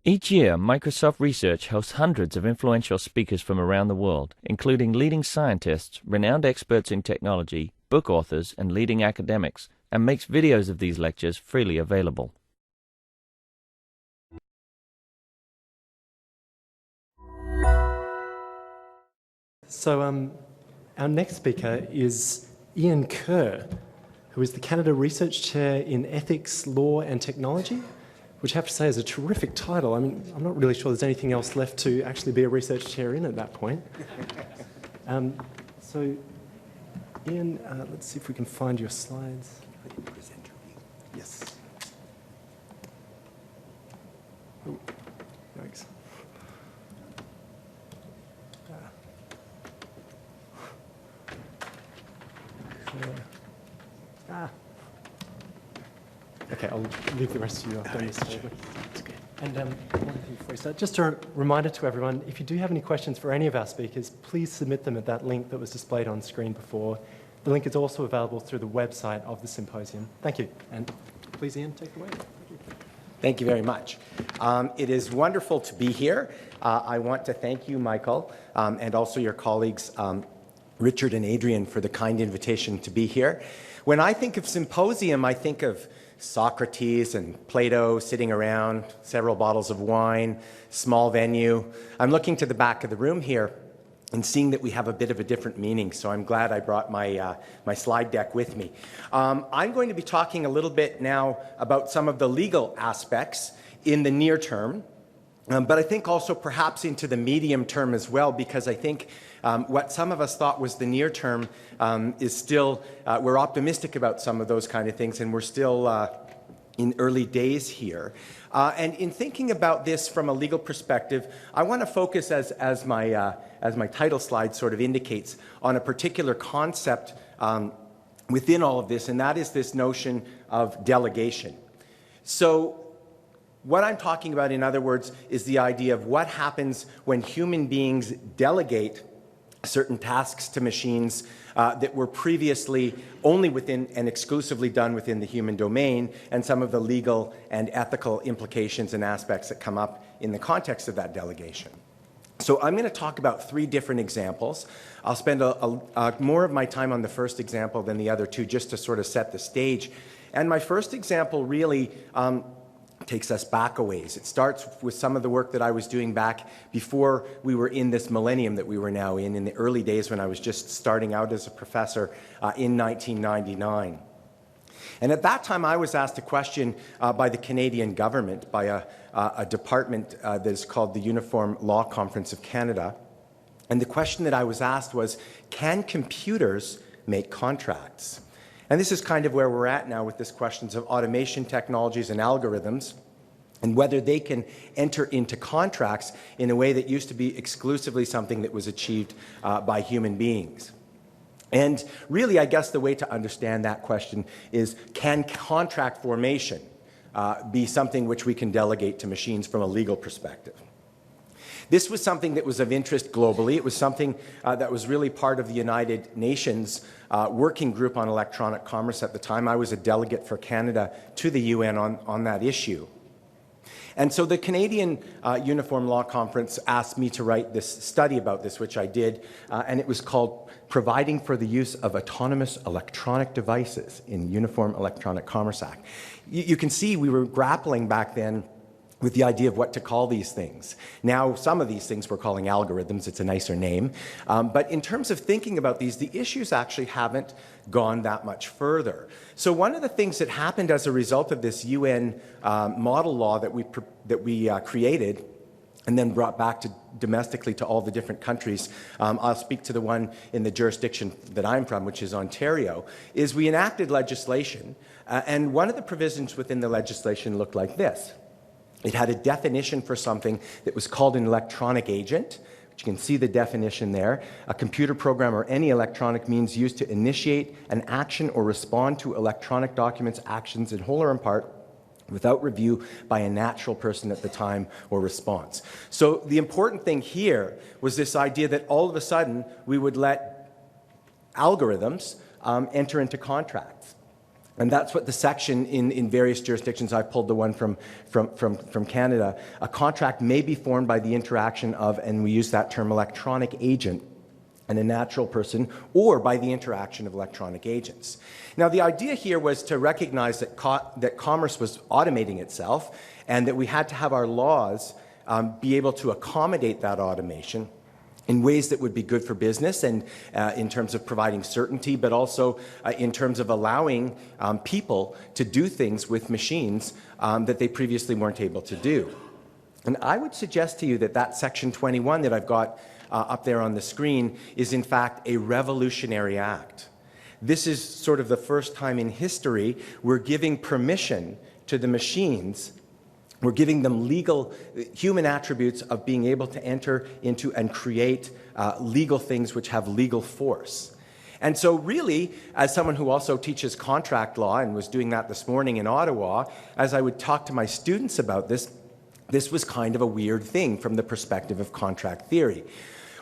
Each year, Microsoft Research hosts hundreds of influential speakers from around the world, including leading scientists, renowned experts in technology, book authors, and leading academics, and makes videos of these lectures freely available. So our next speaker is Ian Kerr, who is the Canada Research Chair in Ethics, Law and Technology, which I have to say is a terrific title. I mean, I'm not really sure there's anything else left to actually be a research chair in at that point. So, Ian, let's see if we can find your slides. Yes. Oh, thanks. Okay, I'll leave the rest of you. I've done this. And one thing before we start, just a reminder to everyone, if you do have any questions for any of our speakers, please submit them at that link that was displayed on screen before. The link is also available through the website of the symposium. Thank you. And please, Ian, take it away. Thank you very much. It is wonderful to be here. I want to thank you, Michael, and also your colleagues, Richard and Adrian, for the kind invitation to be here. When I think of symposium, I think of Socrates and Plato sitting around, several bottles of wine, small venue. I'm looking to the back of the room here and seeing that we have a bit of a different meaning, so I'm glad I brought my, my slide deck with me. I'm going to be talking a little bit now about some of the legal aspects in the near term, but I think also perhaps into the medium term as well, because I think what some of us thought was the near term is still, we're optimistic about some of those kind of things, and we're still in early days here. And in thinking about this from a legal perspective, I want to focus, as my title slide sort of indicates, on a particular concept within all of this, and that is this notion of delegation. So what I'm talking about, in other words, is the idea of what happens when human beings delegate certain tasks to machines that were previously only within and exclusively done within the human domain, and some of the legal and ethical implications and aspects that come up in the context of that delegation. So I'm going to talk about three different examples. I'll spend more of my time on the first example than the other two, just to sort of set the stage. And my first example really takes us back a ways. It starts with some of the work that I was doing back before we were in this millennium that we were now in the early days when I was just starting out as a professor in 1999. And at that time, I was asked a question by the Canadian government, by a department that is called the Uniform Law Conference of Canada. And the question that I was asked was, can computers make contracts? And this is kind of where we're at now with this questions of automation technologies and algorithms, and whether they can enter into contracts in a way that used to be exclusively something that was achieved by human beings. And really, I guess the way to understand that question is, can contract formation be something which we can delegate to machines from a legal perspective? This was something that was of interest globally. It was something that was really part of the United Nations working group on electronic commerce at the time. I was a delegate for Canada to the UN on that issue. And so the Canadian Uniform Law Conference asked me to write this study about this, which I did, and it was called Providing for the Use of Autonomous Electronic Devices in Uniform Electronic Commerce Act. You can see we were grappling back then with the idea of what to call these things. Now, some of these things we're calling algorithms. It's a nicer name. But in terms of thinking about these, the issues actually haven't gone that much further. So one of the things that happened as a result of this UN model law that we created and then brought back domestically to all the different countries, I'll speak to the one in the jurisdiction that I'm from, which is Ontario, is we enacted legislation, and one of the provisions within the legislation looked like this. It had a definition for something that was called an electronic agent, which you can see the definition there, a computer program or any electronic means used to initiate an action or respond to electronic documents, actions in whole or in part, without review by a natural person at the time or response. So the important thing here was this idea that all of a sudden we would let algorithms enter into contracts. And that's what the section in various jurisdictions, I pulled the one from Canada, a contract may be formed by the interaction of, and we use that term, electronic agent and a natural person, or by the interaction of electronic agents. Now, the idea here was to recognize that, that commerce was automating itself, and that we had to have our laws be able to accommodate that automation in ways that would be good for business, and in terms of providing certainty, but also in terms of allowing people to do things with machines that they previously weren't able to do. And I would suggest to you that that Section 21 that I've got up there on the screen is in fact a revolutionary act. This is sort of the first time in history we're giving permission to the machines. We're giving them legal, human attributes of being able to enter into and create legal things which have legal force. And so really, as someone who also teaches contract law and was doing that this morning in Ottawa, as I would talk to my students about this, this was kind of a weird thing from the perspective of contract theory.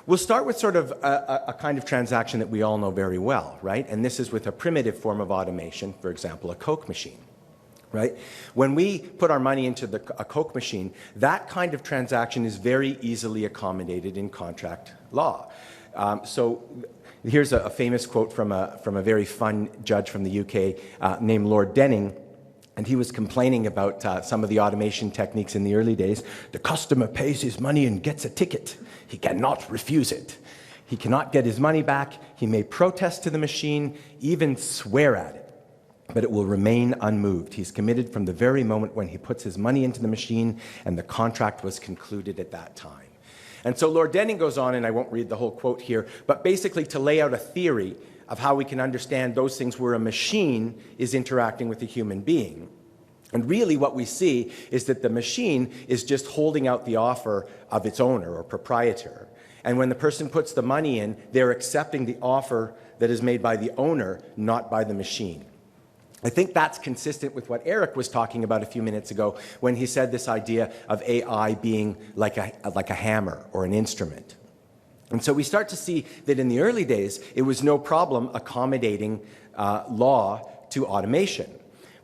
We'll start with sort of a kind of transaction that we all know very well, right? And this is with a primitive form of automation, for example, a Coke machine. Right? When we put our money into a Coke machine, that kind of transaction is very easily accommodated in contract law. So here's a famous quote from a very fun judge from the UK named Lord Denning, and he was complaining about some of the automation techniques in the early days. The customer pays his money and gets a ticket. He cannot refuse it. He cannot get his money back. He may protest to the machine, even swear at it, but it will remain unmoved. He's committed from the very moment when he puts his money into the machine, and the contract was concluded at that time. And so Lord Denning goes on, and I won't read the whole quote here, but basically to lay out a theory of how we can understand those things where a machine is interacting with a human being. And really what we see is that the machine is just holding out the offer of its owner or proprietor. And when the person puts the money in, they're accepting the offer that is made by the owner, not by the machine. I think that's consistent with what Eric was talking about a few minutes ago when he said this idea of AI being like a hammer or an instrument. And so we start to see that in the early days, it was no problem accommodating law to automation.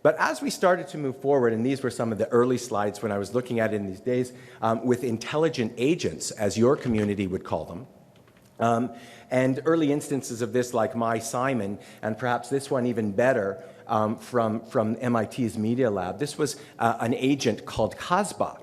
But as we started to move forward, and these were some of the early slides when I was looking at it in these days, with intelligent agents, as your community would call them, and early instances of this like My Simon, and perhaps this one even better, from MIT's Media Lab. This was an agent called Casbah.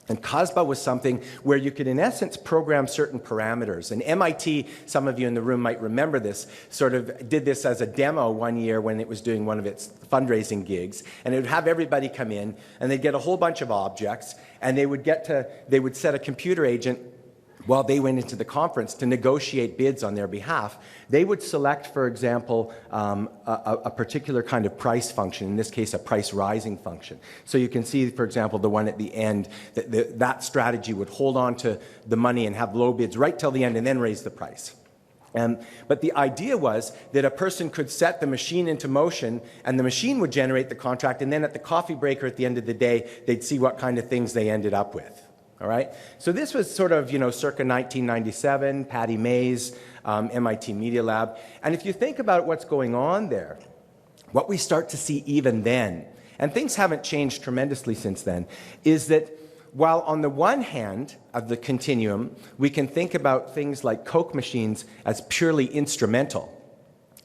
And Casbah was something where you could, in essence, program certain parameters. And MIT, some of you in the room might remember this, sort of did this as a demo one year when it was doing one of its fundraising gigs. And it would have everybody come in, and they'd get a whole bunch of objects, and they would set a computer agent while they went into the conference to negotiate bids on their behalf. They would select, for example, a particular kind of price function, in this case a price rising function. So you can see, for example, the one at the end, that strategy would hold on to the money and have low bids right till the end and then raise the price. But the idea was that a person could set the machine into motion, and the machine would generate the contract, and then at the coffee break or at the end of the day, they'd see what kind of things they ended up with. All right? So this was sort of, circa 1997, Patty Mays, MIT Media Lab. And if you think about what's going on there, what we start to see even then, and things haven't changed tremendously since then, is that while on the one hand of the continuum, we can think about things like Coke machines as purely instrumental,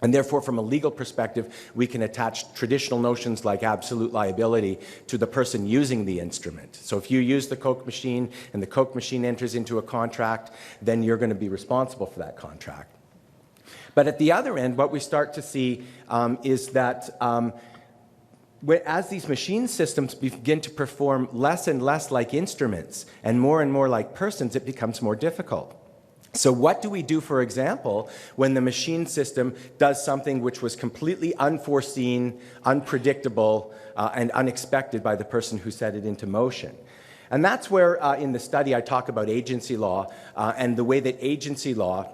and therefore, from a legal perspective, we can attach traditional notions like absolute liability to the person using the instrument. So if you use the Coke machine and the Coke machine enters into a contract, then you're going to be responsible for that contract. But at the other end, what we start to see is that as these machine systems begin to perform less and less like instruments and more like persons, it becomes more difficult. So what do we do, for example, when the machine system does something which was completely unforeseen, unpredictable, and unexpected by the person who set it into motion? And that's where, in the study, I talk about agency law and the way that agency law,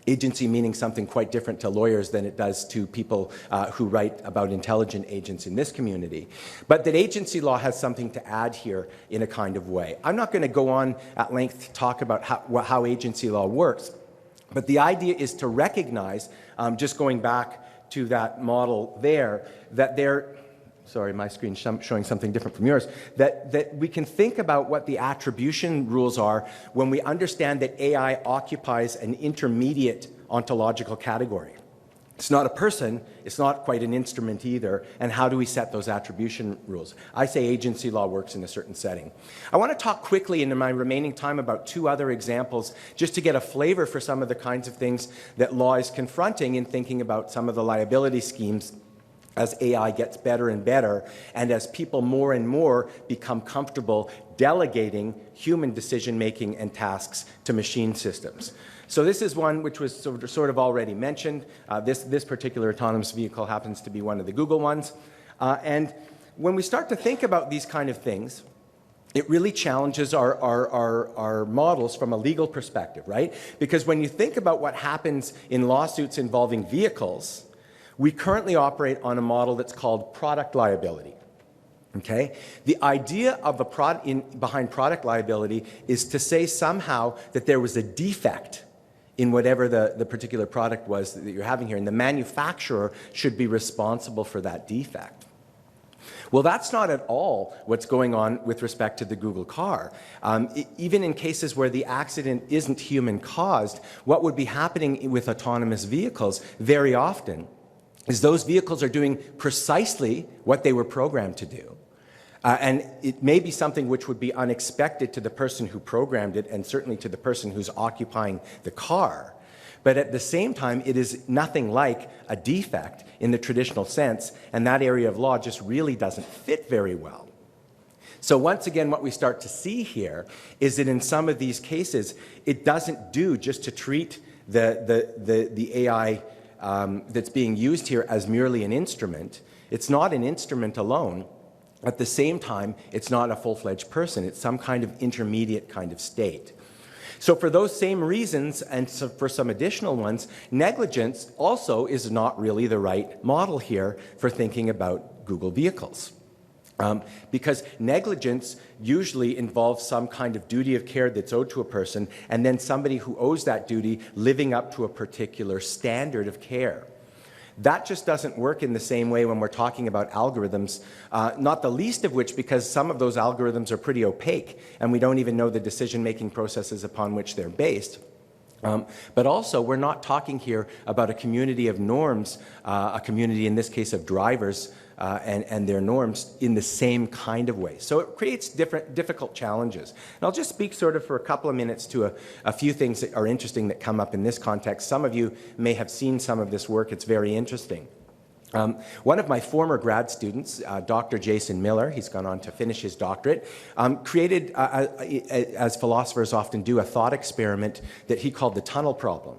agency meaning something quite different to lawyers than it does to people who write about intelligent agents in this community. But that agency law has something to add here in a kind of way. I'm not going to go on at length to talk about how agency law works, but the idea is to recognize, just going back to that model there, that they're, sorry, my screen's showing something different from yours, that we can think about what the attribution rules are when we understand that AI occupies an intermediate ontological category. It's not a person, it's not quite an instrument either, and how do we set those attribution rules? I say agency law works in a certain setting. I want to talk quickly in my remaining time about two other examples, just to get a flavor for some of the kinds of things that law is confronting in thinking about some of the liability schemes as AI gets better and better, and as people more and more become comfortable delegating human decision-making and tasks to machine systems. So this is one which was sort of already mentioned. This particular autonomous vehicle happens to be one of the Google ones. And when we start to think about these kind of things, it really challenges our models from a legal perspective, right? Because when you think about what happens in lawsuits involving vehicles, we currently operate on a model that's called product liability. Okay? The idea of behind product liability is to say somehow that there was a defect in whatever the particular product was that you're having here, and the manufacturer should be responsible for that defect. Well, that's not at all what's going on with respect to the Google car. Even in cases where the accident isn't human-caused, what would be happening with autonomous vehicles very often is those vehicles are doing precisely what they were programmed to do. And it may be something which would be unexpected to the person who programmed it, and certainly to the person who's occupying the car. But at the same time, it is nothing like a defect in the traditional sense, and that area of law just really doesn't fit very well. So once again, what we start to see here is that in some of these cases, it doesn't do just to treat the AI that's being used here as merely an instrument. It's not an instrument alone. At the same time, it's not a full-fledged person. It's some kind of intermediate kind of state. So for those same reasons, and so for some additional ones, negligence also is not really the right model here for thinking about Google vehicles. Because negligence usually involves some kind of duty of care that's owed to a person, and then somebody who owes that duty living up to a particular standard of care. That just doesn't work in the same way when we're talking about algorithms, not the least of which because some of those algorithms are pretty opaque, and we don't even know the decision-making processes upon which they're based. But also, we're not talking here about a community of norms, a community in this case of drivers, and their norms in the same kind of way. So it creates difficult challenges. And I'll just speak sort of for a couple of minutes to a few things that are interesting that come up in this context. Some of you may have seen some of this work. It's very interesting. One of my former grad students, Dr. Jason Miller, he's gone on to finish his doctorate, created, as philosophers often do, a thought experiment that he called the tunnel problem.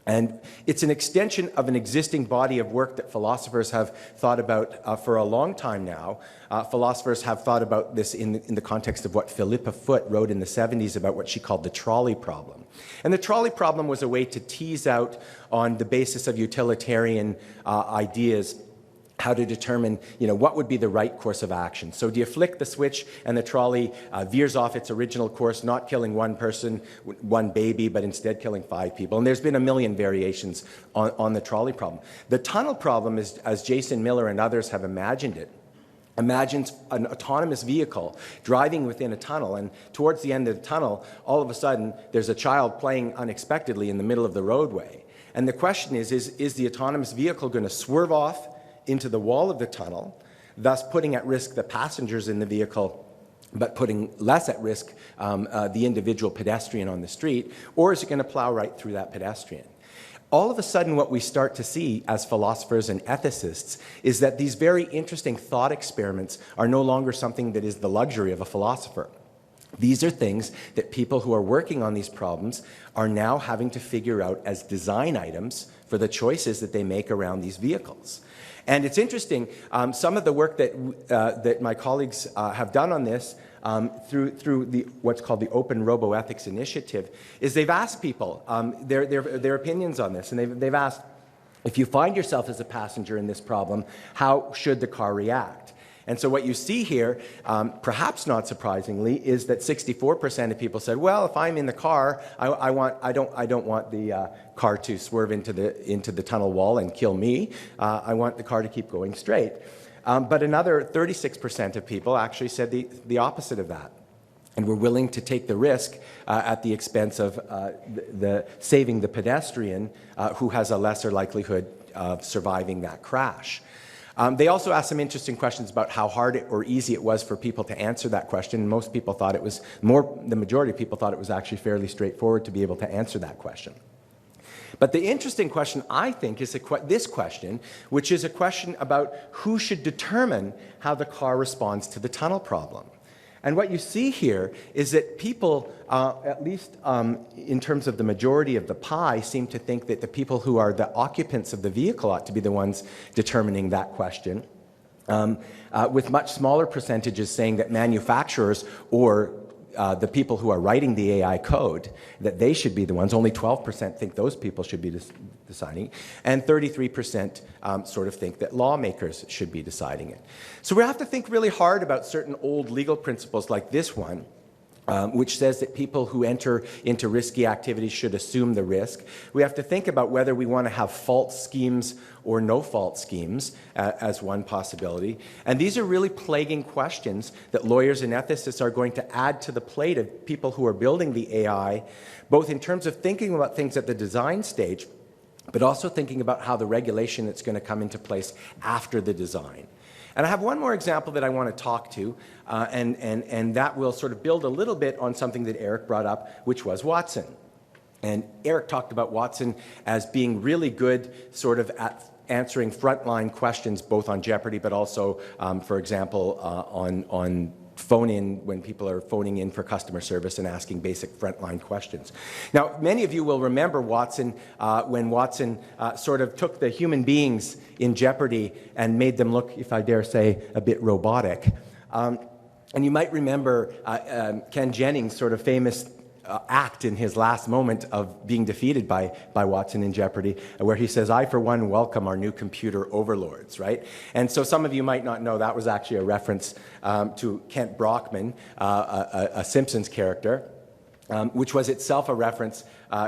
And it's an extension of an existing body of work that philosophers have thought about for a long time now. Philosophers have thought about this in the context of what Philippa Foot wrote in the 70s about what she called the trolley problem. And the trolley problem was a way to tease out, on the basis of utilitarian ideas, how to determine, what would be the right course of action. So do you flick the switch and the trolley veers off its original course, not killing one person, one baby, but instead killing 5 people? And there's been a million variations on the trolley problem. The tunnel problem, is, as Jason Miller and others have imagined it, imagines an autonomous vehicle driving within a tunnel, and towards the end of the tunnel, all of a sudden, there's a child playing unexpectedly in the middle of the roadway. And the question is the autonomous vehicle going to swerve off into the wall of the tunnel, thus putting at risk the passengers in the vehicle, but putting less at risk the individual pedestrian on the street, or is it going to plow right through that pedestrian? All of a sudden, what we start to see as philosophers and ethicists is that these very interesting thought experiments are no longer something that is the luxury of a philosopher. These are things that people who are working on these problems are now having to figure out as design items for the choices that they make around these vehicles. And it's interesting, some of the work that my colleagues have done on this through what's called the Open Robo Ethics Initiative is they've asked people their opinions on this. And they've asked, if you find yourself as a passenger in this problem, how should the car react? And so what you see here, perhaps not surprisingly, is that 64% of people said, well, if I'm in the car, I don't want the car to swerve into the tunnel wall and kill me. I want the car to keep going straight. But another 36% of people actually said the opposite of that, and were willing to take the risk at the expense of saving the pedestrian who has a lesser likelihood of surviving that crash. They also asked some interesting questions about how hard or easy it was for people to answer that question. Most people thought the majority of people thought it was actually fairly straightforward to be able to answer that question. But the interesting question, I think, is this question, which is a question about who should determine how the car responds to the tunnel problem. And what you see here is that people, at least in terms of the majority of the pie, seem to think that the people who are the occupants of the vehicle ought to be the ones determining that question, with much smaller percentages saying that manufacturers or the people who are writing the AI code, that they should be the ones. Only 12% think those people should be deciding, and 33% sort of think that lawmakers should be deciding it. So we have to think really hard about certain old legal principles like this one, which says that people who enter into risky activities should assume the risk. We have to think about whether we want to have fault schemes or no-fault schemes as one possibility. And these are really plaguing questions that lawyers and ethicists are going to add to the plate of people who are building the AI, both in terms of thinking about things at the design stage, but also thinking about how the regulation that's going to come into place after the design. And I have one more example that I want to talk to, and that will sort of build a little bit on something that Eric brought up, which was Watson. And Eric talked about Watson as being really good sort of at answering frontline questions, both on Jeopardy, but also, for example, on phone-in, when people are phoning in for customer service and asking basic frontline questions. Now, many of you will remember Watson when Watson sort of took the human beings in Jeopardy and made them look, if I dare say, a bit robotic. And you might remember Ken Jennings' sort of famous act in his last moment of being defeated by Watson in Jeopardy, where he says, "I, for one, welcome our new computer overlords," right? And so some of you might not know that was actually a reference to Kent Brockman, a Simpsons character, which was itself a reference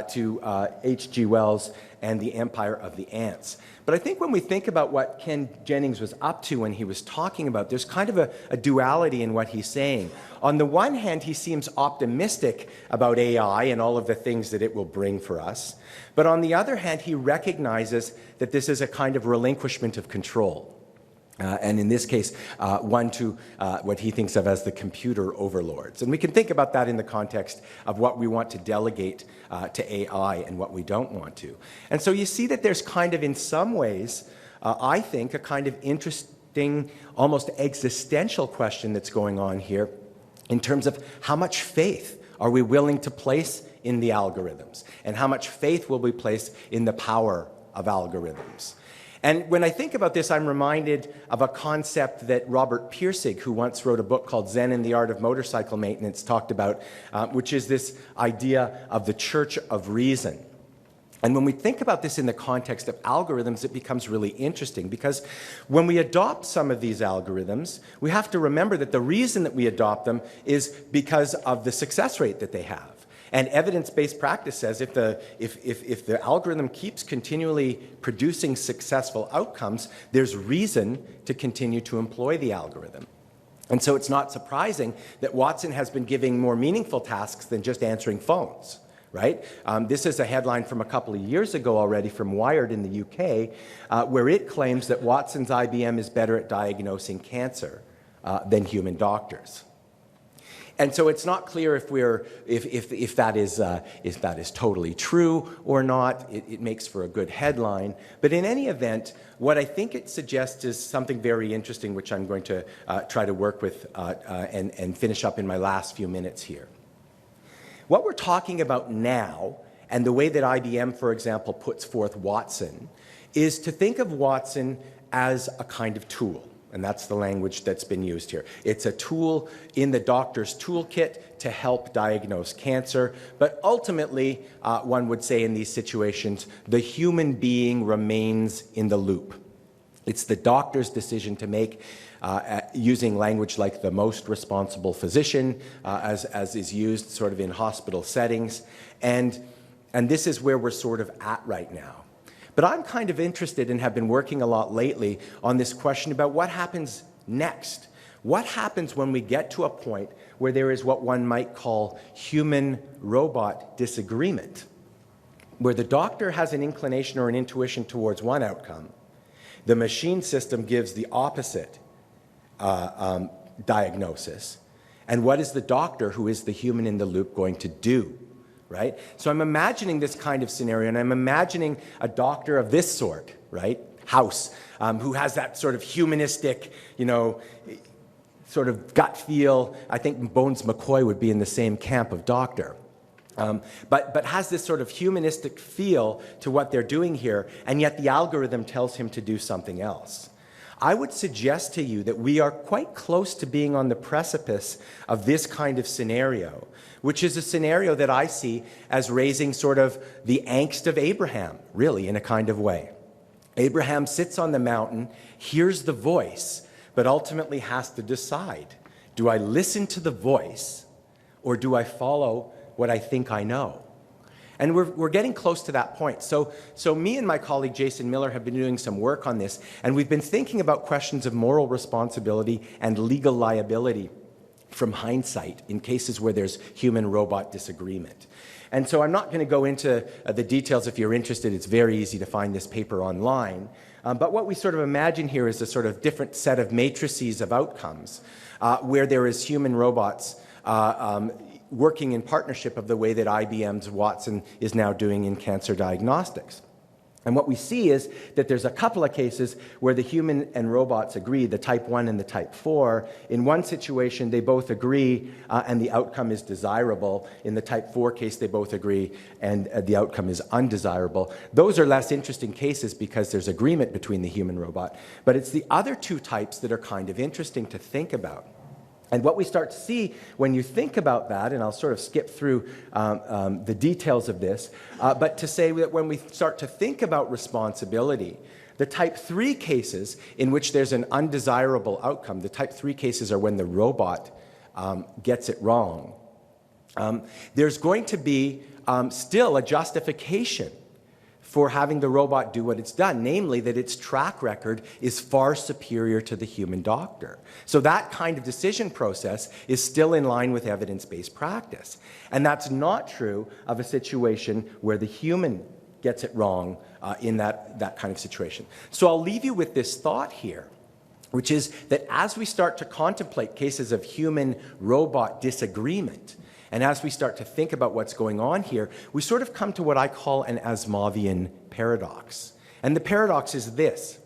to H.G. Wells and the Empire of the Ants. But I think when we think about what Ken Jennings was up to when he was talking about, there's kind of a duality in what he's saying. On the one hand, he seems optimistic about AI and all of the things that it will bring for us. But on the other hand, he recognizes that this is a kind of relinquishment of control. And in this case, one to what he thinks of as the computer overlords. And we can think about that in the context of what we want to delegate to AI and what we don't want to. And so you see that there's kind of, in some ways, I think, a kind of interesting, almost existential question that's going on here in terms of how much faith are we willing to place in the algorithms, and how much faith will we place in the power of algorithms. And when I think about this, I'm reminded of a concept that Robert Pirsig, who once wrote a book called Zen and the Art of Motorcycle Maintenance, talked about, which is this idea of the Church of Reason. And when we think about this in the context of algorithms, it becomes really interesting, because when we adopt some of these algorithms, we have to remember that the reason that we adopt them is because of the success rate that they have. And evidence-based practice says if the algorithm keeps continually producing successful outcomes, there's reason to continue to employ the algorithm. And so it's not surprising that Watson has been giving more meaningful tasks than just answering phones, right? This is a headline from a couple of years ago already from Wired in the UK, where it claims that Watson's IBM is better at diagnosing cancer than human doctors. And so it's not clear if that is totally true or not. It makes for a good headline. But in any event, what I think it suggests is something very interesting, which I'm going to try to work with and finish up in my last few minutes here. What we're talking about now, and the way that IBM, for example, puts forth Watson, is to think of Watson as a kind of tool. And that's the language that's been used here. It's a tool in the doctor's toolkit to help diagnose cancer. But ultimately, one would say in these situations, the human being remains in the loop. It's the doctor's decision to make using language like the most responsible physician, as is used sort of in hospital settings. And this is where we're sort of at right now. But I'm kind of interested and have been working a lot lately on this question about what happens next. What happens when we get to a point where there is what one might call human-robot disagreement, where the doctor has an inclination or an intuition towards one outcome, the machine system gives the opposite diagnosis, and what is the doctor, who is the human in the loop, going to do? Right? So I'm imagining this kind of scenario, and I'm imagining a doctor of this sort, right? House, who has that sort of humanistic, sort of gut feel. I think Bones McCoy would be in the same camp of doctor. But has this sort of humanistic feel to what they're doing here, and yet the algorithm tells him to do something else. I would suggest to you that we are quite close to being on the precipice of this kind of scenario, which is a scenario that I see as raising sort of the angst of Abraham, really, in a kind of way. Abraham sits on the mountain, hears the voice, but ultimately has to decide, do I listen to the voice, or do I follow what I think I know? And we're getting close to that point. So me and my colleague Jason Miller have been doing some work on this, and we've been thinking about questions of moral responsibility and legal liability from hindsight in cases where there's human-robot disagreement. And so I'm not going to go into the details. If you're interested, it's very easy to find this paper online. But what we sort of imagine here is a sort of different set of matrices of outcomes where there is human robots working in partnership of the way that IBM's Watson is now doing in cancer diagnostics. And what we see is that there's a couple of cases where the human and robots agree, the type 1 and the type 4. In one situation, they both agree and the outcome is desirable. In the type 4 case, they both agree and the outcome is undesirable. Those are less interesting cases because there's agreement between the human robot. But it's the other two types that are kind of interesting to think about. And what we start to see when you think about that, and I'll sort of skip through the details of this, but to say that when we start to think about responsibility, the type 3 cases in which there's an undesirable outcome, the type 3 cases are when the robot gets it wrong. There's going to be still a justification for having the robot do what it's done, namely that its track record is far superior to the human doctor. So that kind of decision process is still in line with evidence-based practice. And that's not true of a situation where the human gets it wrong in that kind of situation. So I'll leave you with this thought here, which is that as we start to contemplate cases of human-robot disagreement, and as we start to think about what's going on here, we sort of come to what I call an Asimovian paradox. And the paradox is this,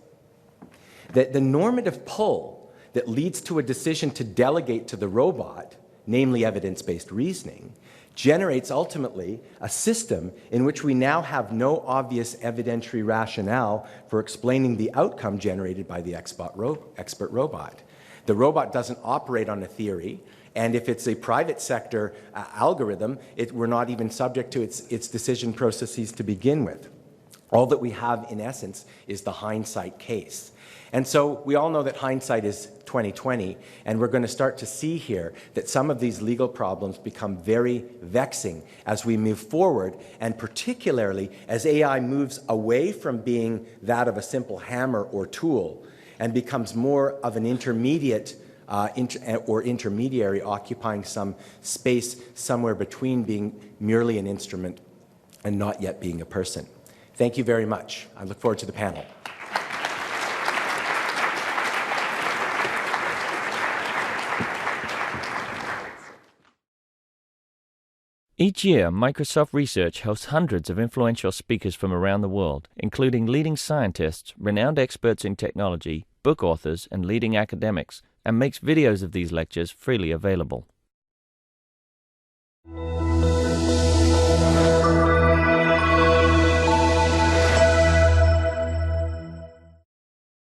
that the normative pull that leads to a decision to delegate to the robot, namely evidence-based reasoning, generates ultimately a system in which we now have no obvious evidentiary rationale for explaining the outcome generated by the expert robot. The robot doesn't operate on a theory, and if it's a private sector algorithm, we're not even subject to its decision processes to begin with. All that we have, in essence, is the hindsight case. And so we all know that hindsight is 20/20, and we're going to start to see here that some of these legal problems become very vexing as we move forward, and particularly as AI moves away from being that of a simple hammer or tool and becomes more of an intermediate or intermediary, occupying some space somewhere between being merely an instrument and not yet being a person. Thank you very much. I look forward to the panel. Each year, Microsoft Research hosts hundreds of influential speakers from around the world, including leading scientists, renowned experts in technology, book authors, and leading academics, and makes videos of these lectures freely available.